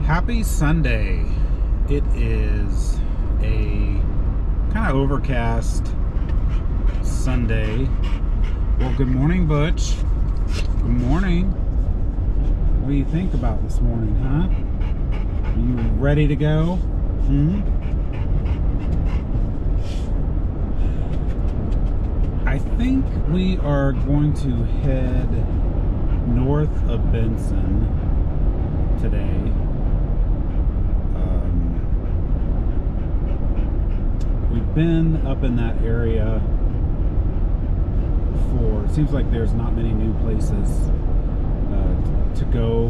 Happy Sunday. It is a kind of overcast Sunday. Well, good morning, Butch. Good morning. What do you think about this morning, huh? Are you ready to go? I think we are going to head north of Benson today. We've been up in that area before. It seems like there's not many new places to go,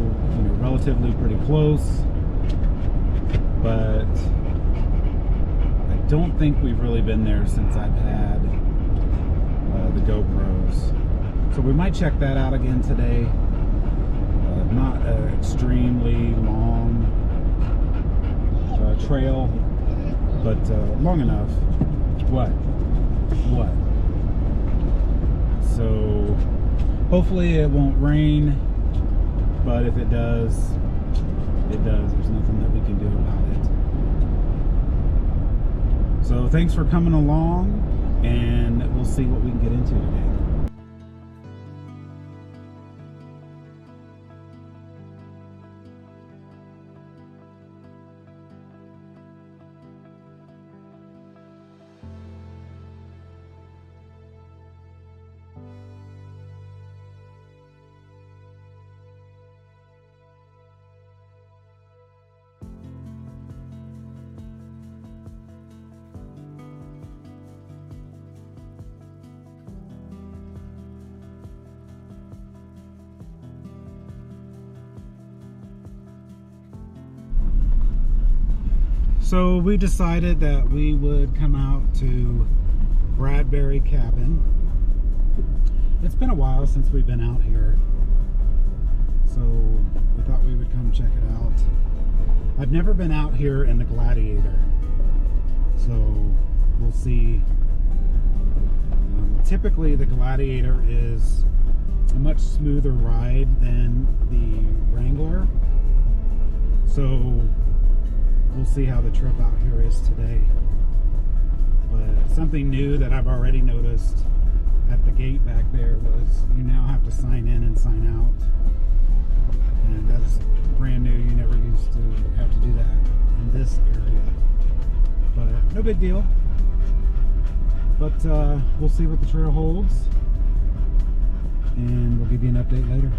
relatively pretty close, but I don't think we've really been there since I've had the GoPros. So we might check that out again today. Not an extremely long trail, but long enough. What? So hopefully it won't rain, but if it does, it does. There's nothing that we can do about it. So thanks for coming along, and we'll see what we can get into today. So we decided that we would come out to Bradberry Cabin. It's been a while since we've been out here, so we thought we would come check it out. I've never been out here in the Gladiator, so we'll see. Typically the Gladiator is a much smoother ride than the Wrangler, so we'll see how the trip out here is today. But something new that I've already noticed at the gate back there was you now have to sign in and sign out. And that's brand new. You never used to have to do that in this area. But no big deal. But we'll see what the trail holds, and we'll give you an update later.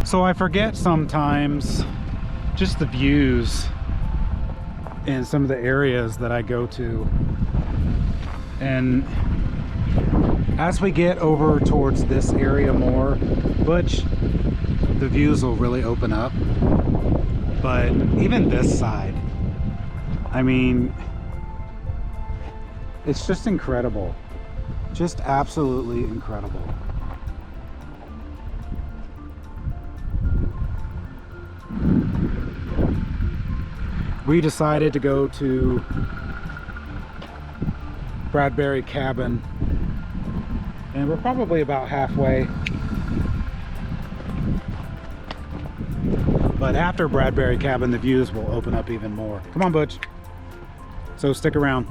So I forget sometimes just the views in some of the areas that I go to. And as we get over towards this area more, Butch, the views will really open up. But even this side, I mean, it's just incredible. Just absolutely incredible. We decided to go to Bradberry Cabin, and we're probably about halfway. But after Bradberry Cabin, the views will open up even more. Come on, Butch. So stick around.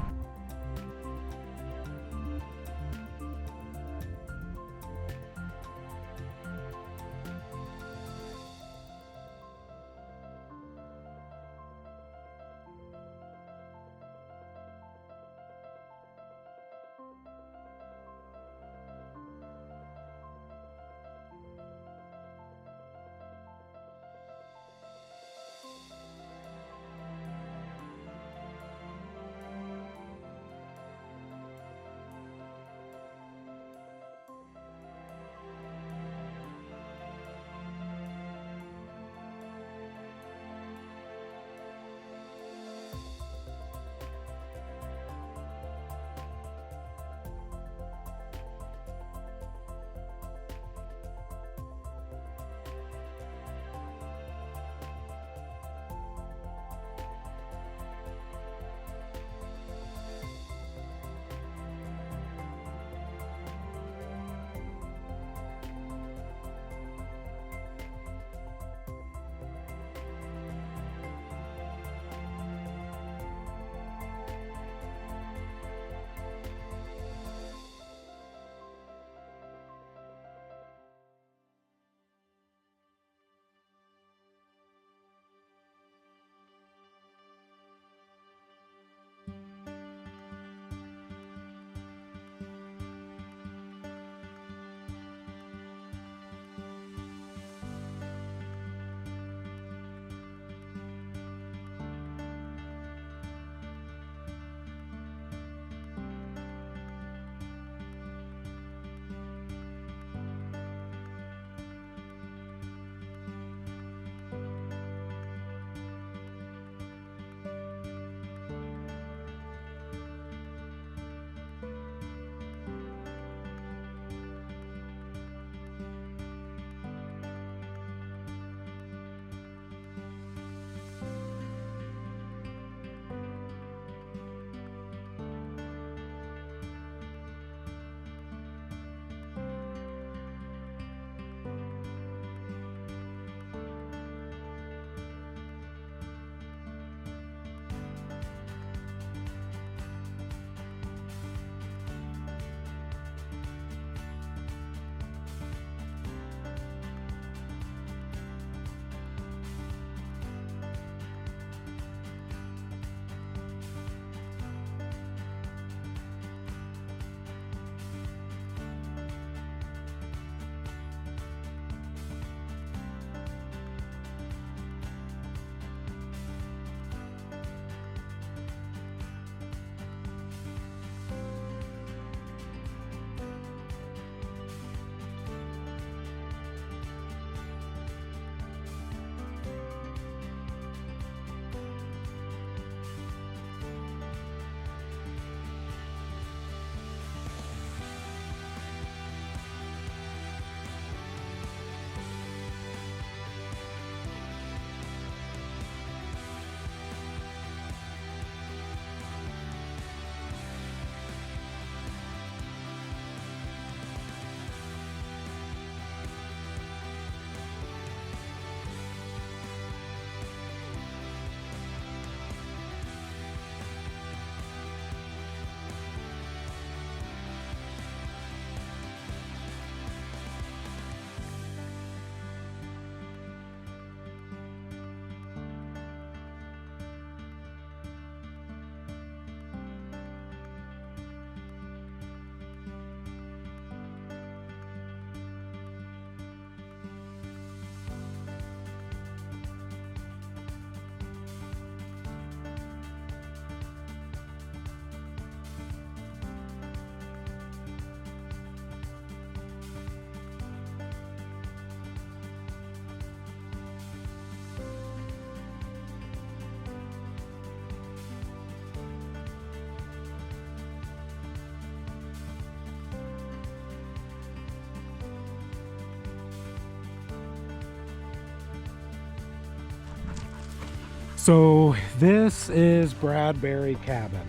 So this is Bradberry Cabin.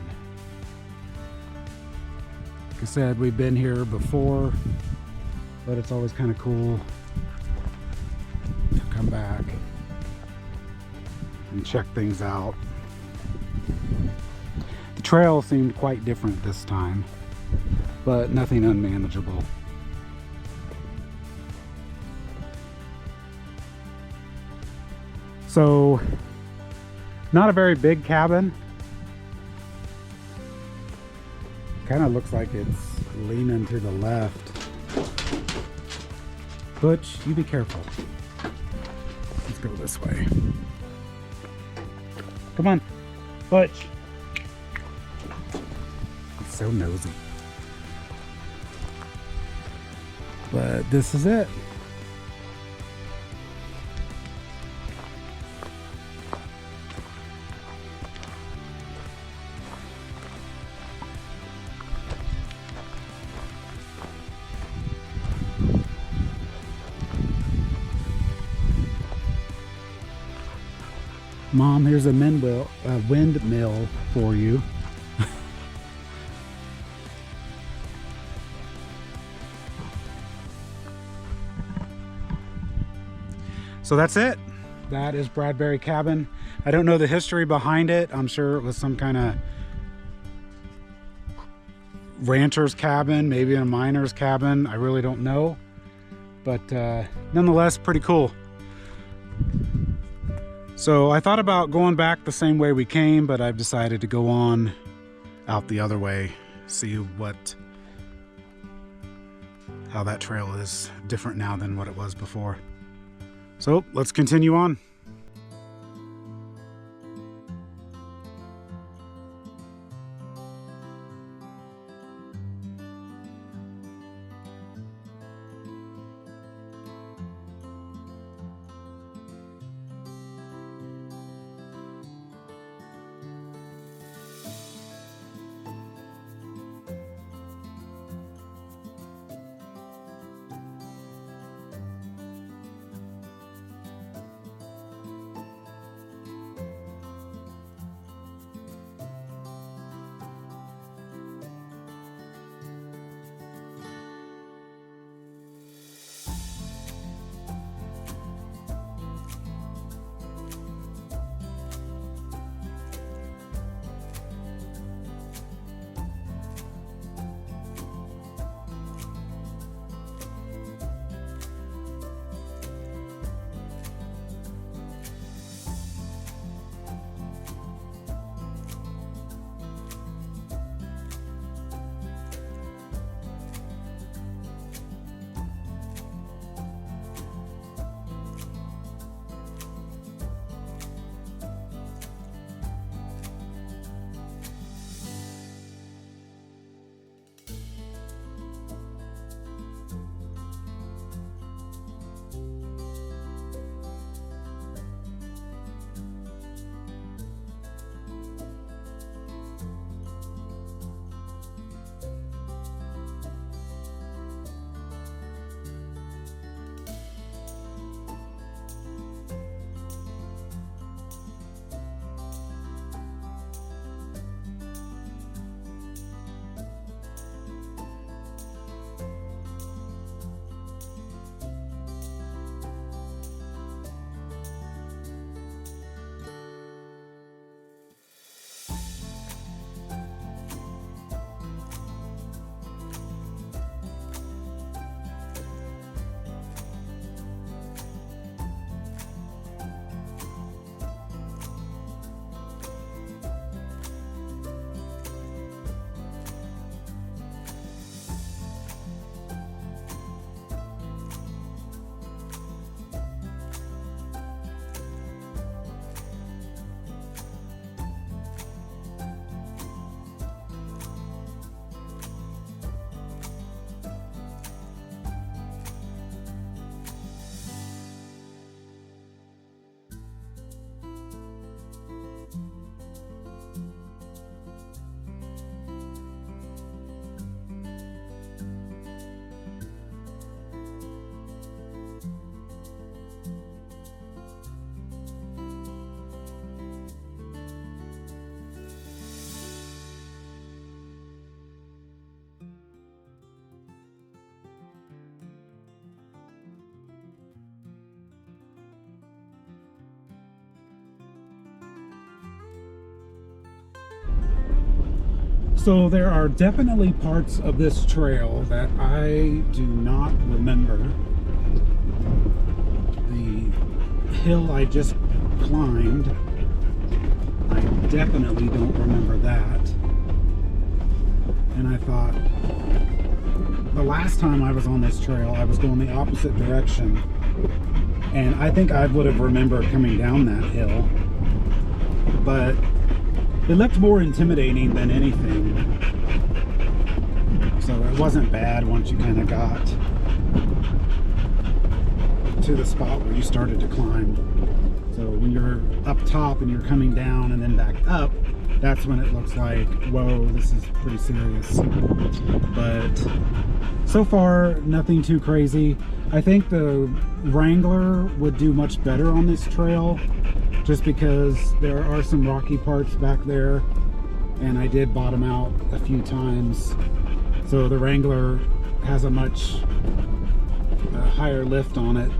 Like I said, we've been here before, but it's always kind of cool to come back and check things out. The trail seemed quite different this time, but nothing unmanageable. So, not a very big cabin. Kind of looks like it's leaning to the left. Butch, you be careful. Let's go this way. Come on, Butch. It's so nosy. But this is it. Mom, here's a windmill for you. So that's it. That is Bradberry Cabin. I don't know the history behind it. I'm sure it was some kind of rancher's cabin, maybe a miner's cabin. I really don't know. But nonetheless, pretty cool. So I thought about going back the same way we came, but I've decided to go on out the other way, see how that trail is different now than what it was before. So let's continue on. So there are definitely parts of this trail that I do not remember. The hill I just climbed, I definitely don't remember that. And I thought, the last time I was on this trail, I was going the opposite direction. And I think I would have remembered coming down that hill. But it looked more intimidating than anything. So it wasn't bad once you kind of got to the spot where you started to climb. So when you're up top and you're coming down and then back up, that's when it looks like, whoa, this is pretty serious. But so far, nothing too crazy. I think the Wrangler would do much better on this trail, just because there are some rocky parts back there, and I did bottom out a few times. So the Wrangler has a much higher lift on it,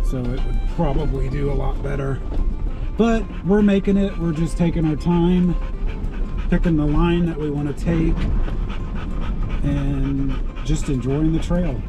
so it would probably do a lot better. But we're making it. We're just taking our time, picking the line that we want to take, and just enjoying the trail.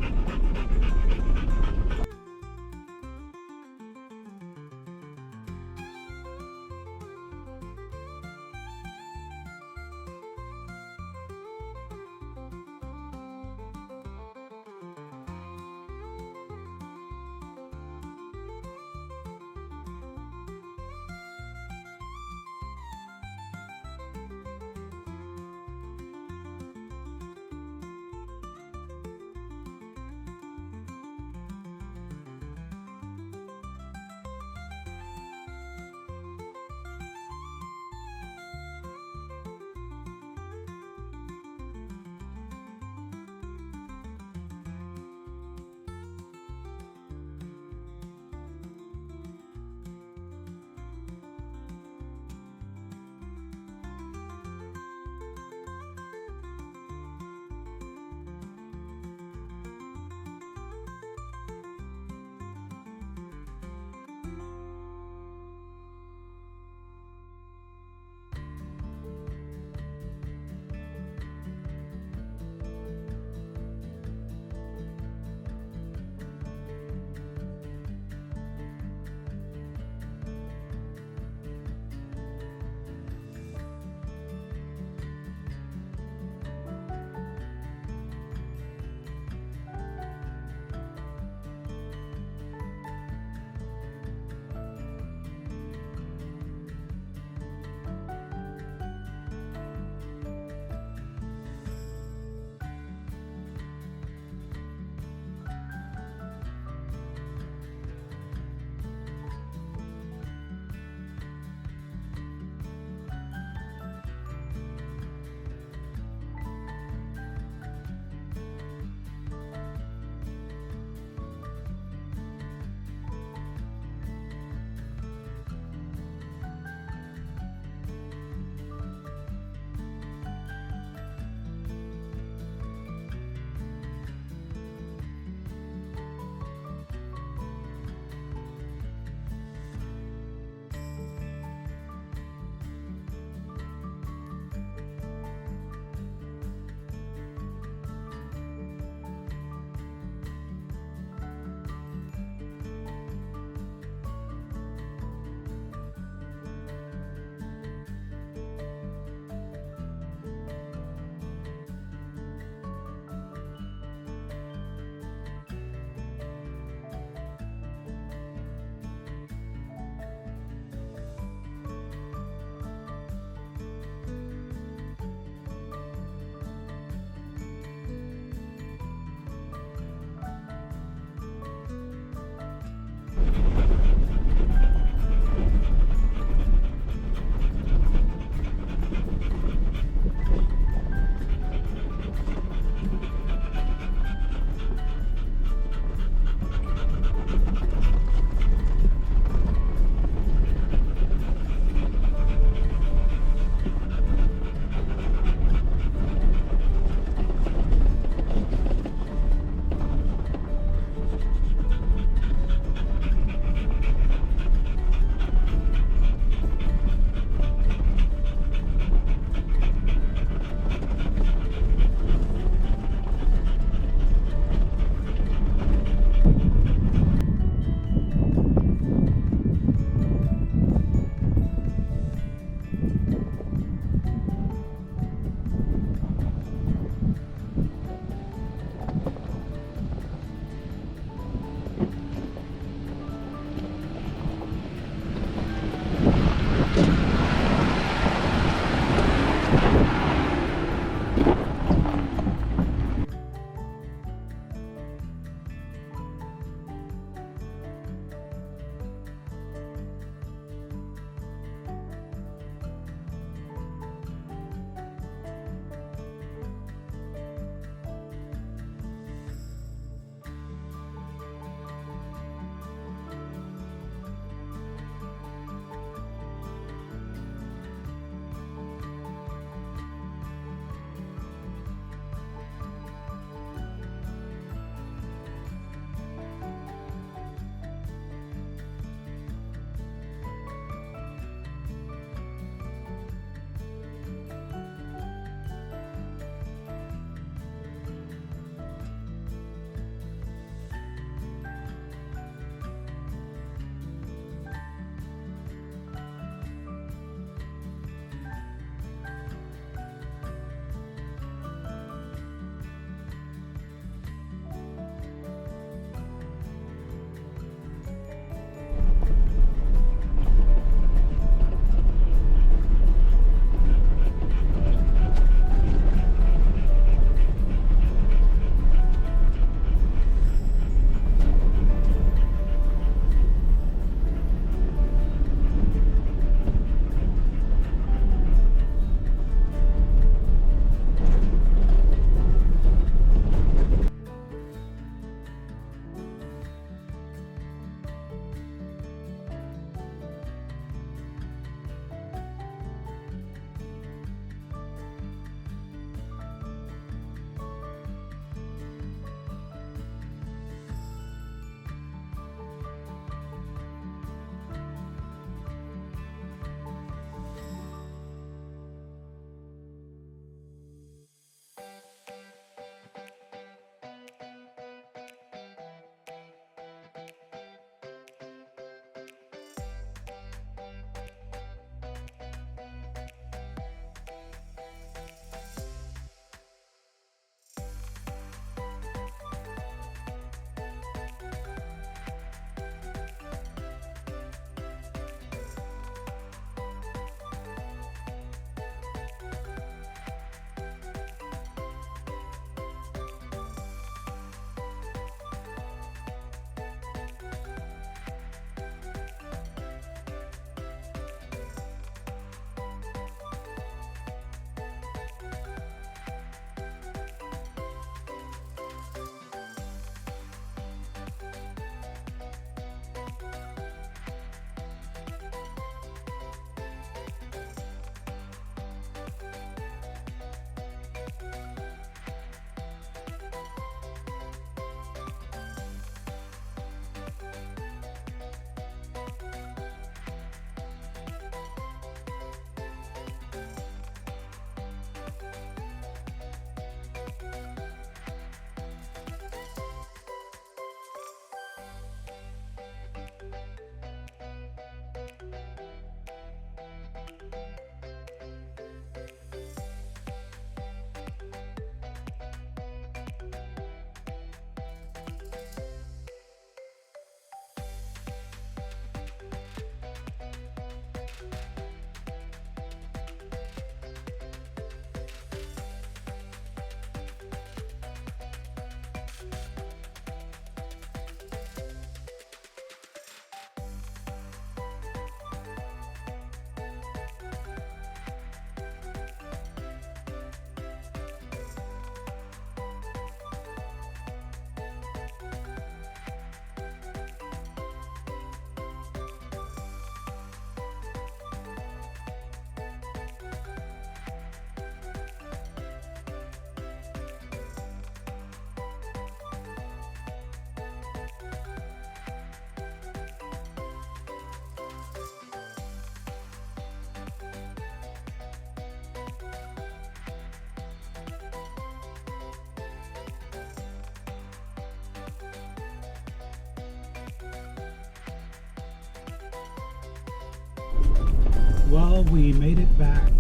Well, we made it back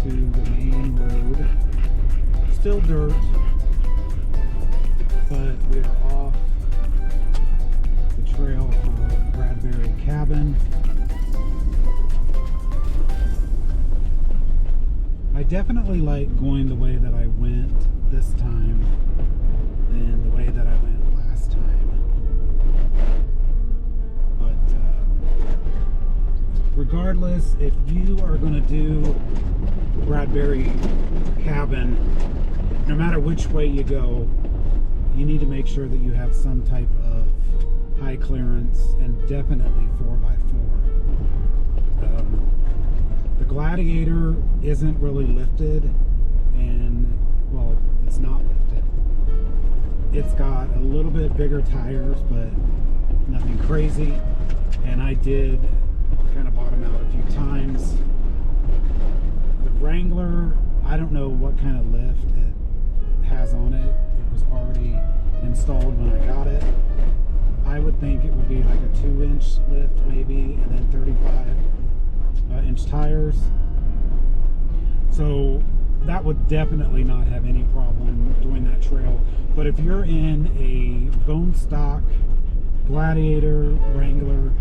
to the main road. Still dirt, but we are off the trail for Bradberry Cabin. I definitely like going the way that I went this time than the way that I went last time. But regardless, if you are going to do Bradberry Cabin, no matter which way you go, you need to make sure that you have some type of high clearance, and definitely 4x4. The Gladiator isn't really lifted, and well, it's not lifted. It's got a little bit bigger tires, but nothing crazy. And I did kind of bottom out a few times. The Wrangler, I don't know what kind of lift it has on it. It was already installed when I got it. I would think it would be like a 2-inch lift maybe, and then 35-inch tires. So that would definitely not have any problem doing that trail. But if you're in a bone stock Gladiator, Wrangler,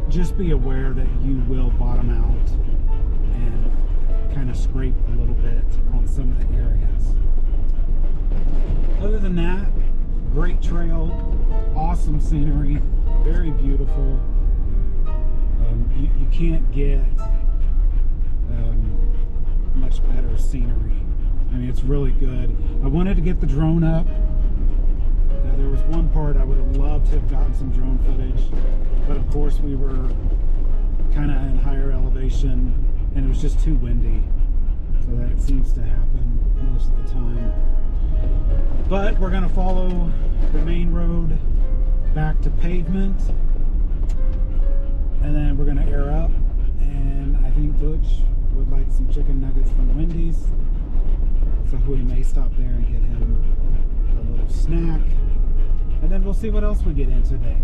just be aware that you will bottom out and kind of scrape a little bit on some of the areas. Other than that, great trail, awesome scenery, very beautiful. You can't get much better scenery. I mean, it's really good. I wanted to get the drone up. There was one part I would have loved to have gotten some drone footage, but of course we were kind of in higher elevation and it was just too windy. So that seems to happen most of the time. But we're going to follow the main road back to pavement, and then we're going to air up, and I think Butch would like some chicken nuggets from Wendy's, so we may stop there and get him a little snack, and then we'll see what else we get in today.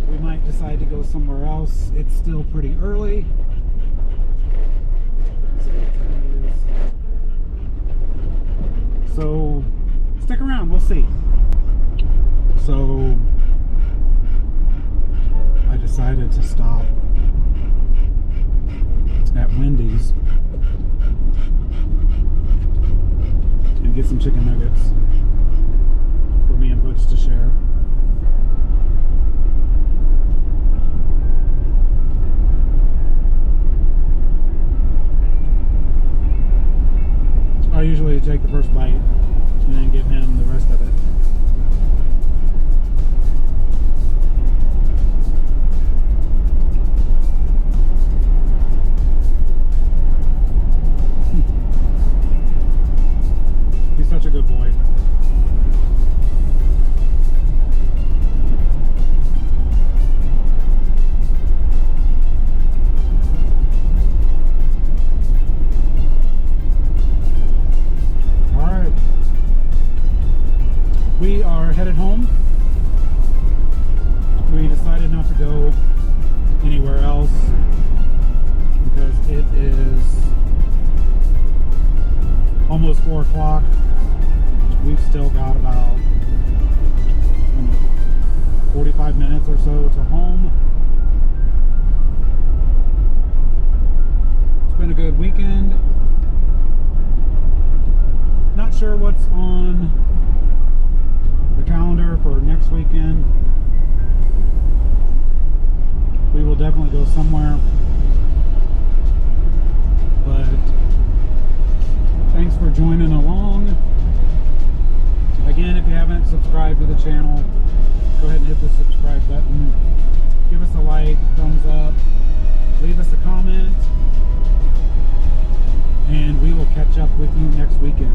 We might decide to go somewhere else. It's still pretty early. So stick around, we'll see. So I decided to stop at Wendy's and get some chicken nuggets for me and Butch to share. I usually take the first bite and then give him the rest of it. He's such a good boy. We are headed home. We decided not to go anywhere else because it is almost 4 o'clock. We've still got about 45 minutes or so to home. It's been a good weekend. Not sure what's on the calendar for next weekend. We will definitely go somewhere, but thanks for joining along. Again, if you haven't subscribed to the channel, go ahead and hit the subscribe button, give us a like, thumbs up, leave us a comment, and we will catch up with you next weekend.